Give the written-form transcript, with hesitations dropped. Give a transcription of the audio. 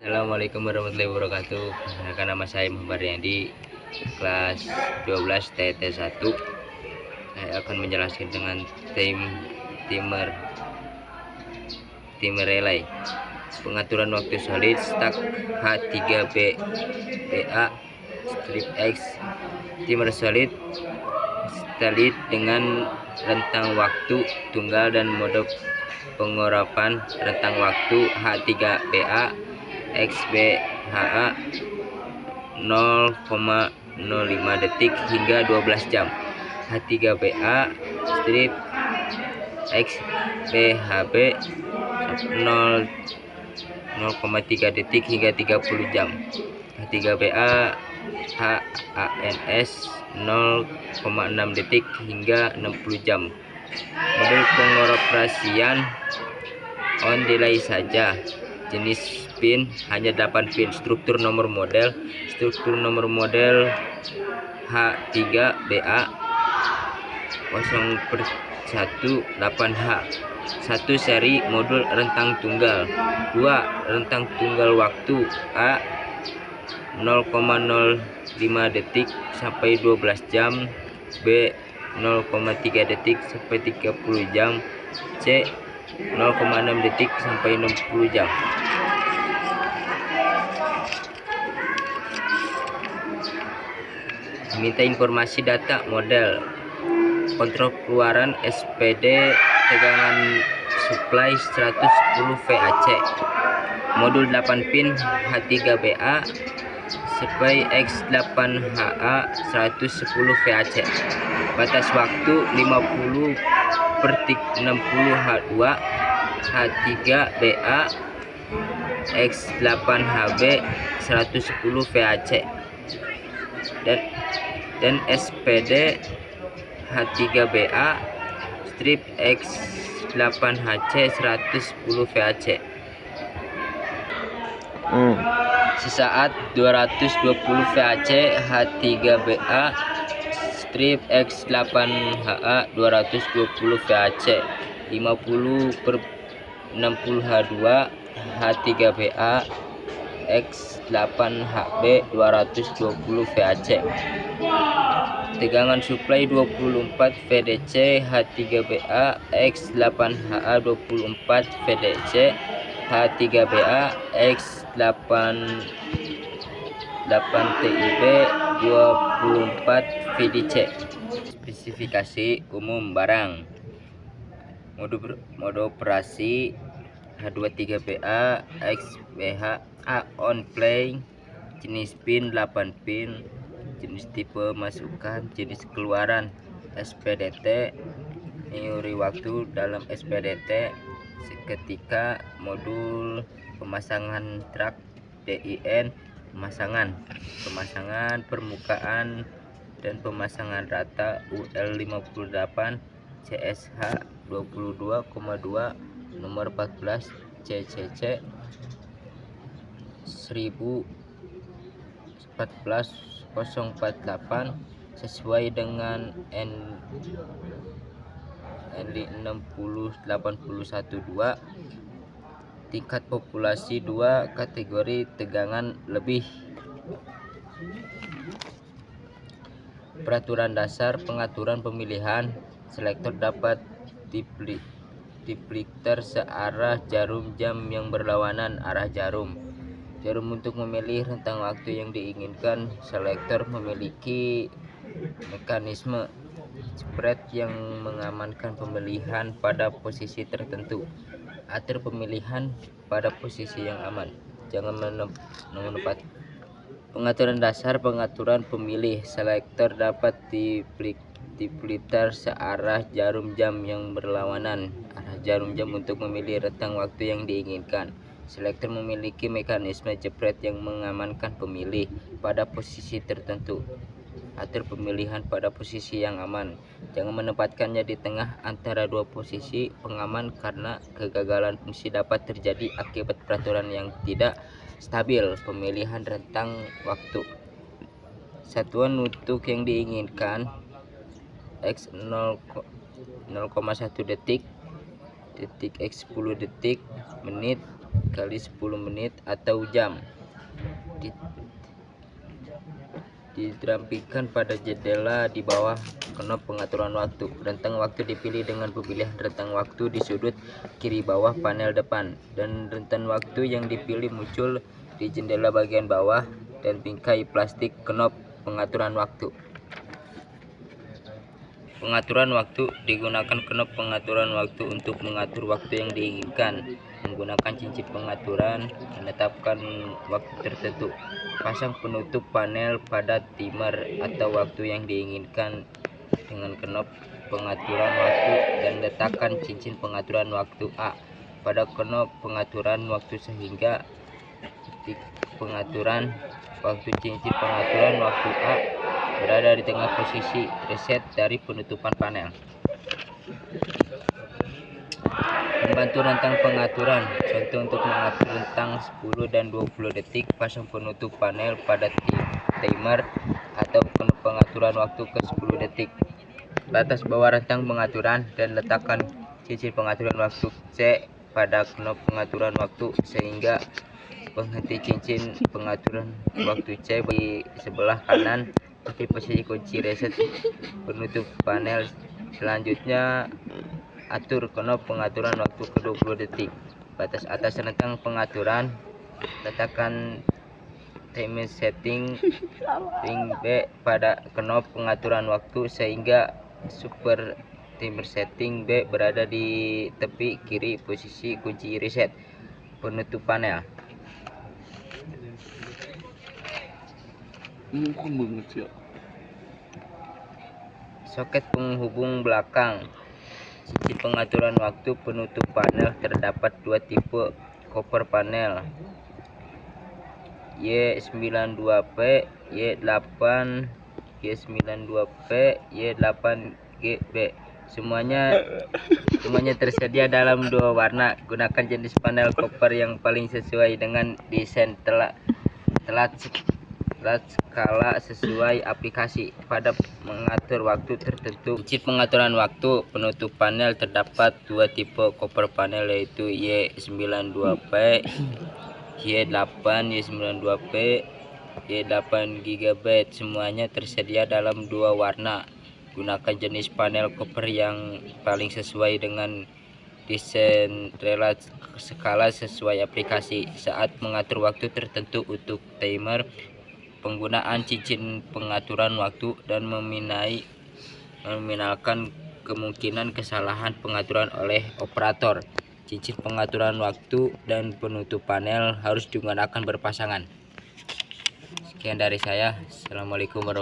Assalamualaikum warahmatullahi wabarakatuh. Perkenalkan, nama saya Muhammad Riyandi, kelas 12 TT1. Saya akan menjelaskan dengan timer relay. Pengaturan waktu solid start H3B BA strip X. Timer solid solid dengan rentang waktu tunggal dan mode pengorapan rentang waktu H3BA XBHA 0,05 detik hingga 12 jam. H3BA strip XBHB 0,3 detik hingga 30 jam. H3BA HANS 0,6 detik hingga 60 jam. Model pengoperasian on delay saja. Jenis pin hanya 8 pin. Struktur nomor model H3BA 0/18H. 1 seri modul rentang tunggal. 2 rentang tunggal waktu A 0,05 detik sampai 12 jam, B 0,3 detik sampai 30 jam, C 0,6 detik sampai 60 jam. Minta informasi data model. Kontrol keluaran SPD, tegangan supply 110 VAC. Modul 8 pin H3BA supply X8HA 110 VAC. Batas waktu 50/60H2 H3BA X8HB 110 VAC. Dan SPD H3BA strip X8HC 110 VAC. Sesaat 220 VAC. H3BA strip X8HA 220 VAC. 50/60H2 H3BA X8HB 220 VAC. Tegangan supply 24 VDC. H3BA X8HA 24 VDC. H3BA X8TIB 24 VDC. Spesifikasi umum barang. Mode operasi H23BA XBHA on play. Jenis pin 8 pin. Jenis tipe masukan, jenis keluaran SPDT. Memori waktu dalam SPDT seketika. Modul pemasangan truk DIN, pemasangan permukaan dan pemasangan rata UL58 CSH 22,2 nomor 14 CCC 1014/048 sesuai dengan NL 60812. Tingkat populasi 2, kategori tegangan lebih. Peraturan dasar pengaturan pemilihan. Selektor dapat dipliter searah jarum jam yang berlawanan arah jarum. Untuk memilih rentang waktu yang diinginkan, selektor memiliki mekanisme spread yang mengamankan pemilihan pada posisi tertentu. Atur pemilihan pada posisi yang aman. Jangan menempatkan. Pengaturan dasar pengaturan pemilih. Selektor dapat dipliter searah jarum jam yang berlawanan arah jarum jam untuk memilih rentang waktu yang diinginkan. Selektor memiliki mekanisme jepret yang mengamankan pemilih pada posisi tertentu. Atur pemilihan pada posisi yang aman. Jangan menempatkannya di tengah antara dua posisi pengaman karena kegagalan fungsi dapat terjadi akibat peraturan yang tidak stabil. Pemilihan rentang waktu. Satuan untuk yang diinginkan X 0,1 detik, X 10 detik, menit, kali 10 menit atau jam. Dirapikan pada jendela di bawah knop pengaturan waktu. Rentang waktu dipilih dengan pemilihan rentang waktu di sudut kiri bawah panel depan, dan rentang waktu yang dipilih muncul di jendela bagian bawah dan bingkai plastik knop pengaturan waktu. Pengaturan waktu digunakan knop pengaturan waktu untuk mengatur waktu yang diinginkan. Menggunakan cincin pengaturan menetapkan waktu tertentu. Pasang penutup panel pada timer atau waktu yang diinginkan dengan knop pengaturan waktu dan letakkan cincin pengaturan waktu A pada knop pengaturan waktu sehingga titik pengaturan waktu cincin pengaturan waktu A berada di tengah posisi reset dari penutupan panel. Membantu rentang pengaturan. Contoh untuk mengatur rentang 10 dan 20 detik, pasang penutup panel pada timer atau pengaturan waktu ke 10 detik. Batas bawah rentang pengaturan dan letakkan cincin pengaturan waktu C pada knop pengaturan waktu sehingga penghenti cincin pengaturan waktu C di sebelah kanan di posisi kunci reset penutup panel. Selanjutnya atur knop pengaturan waktu ke 20 detik. Batas atas rentang pengaturan, letakkan timer setting ring B pada knop pengaturan waktu sehingga super timer setting B berada di tepi kiri posisi kunci reset penutup panel. Soket penghubung belakang. Cincin pengaturan waktu penutup panel terdapat dua tipe koper panel, Y92P, Y8, Y92P, Y8GB. Semuanya tersedia dalam dua warna. Gunakan jenis panel koper yang paling sesuai dengan desain telat skala sesuai aplikasi. Pada mengatur waktu tertentu, cincin pengaturan waktu penutup panel terdapat dua tipe koper panel, yaitu Y92P, Y8, Y92P, Y8GB. Semuanya tersedia dalam dua warna. Gunakan jenis panel koper yang paling sesuai dengan desain relat skala sesuai aplikasi. Saat mengatur waktu tertentu untuk timer, penggunaan cincin pengaturan waktu dan meminimalkan kemungkinan kesalahan pengaturan oleh operator. Cincin pengaturan waktu dan penutup panel harus digunakan berpasangan. Sekian dari saya. Assalamualaikum warahmatullahi wabarakatuh.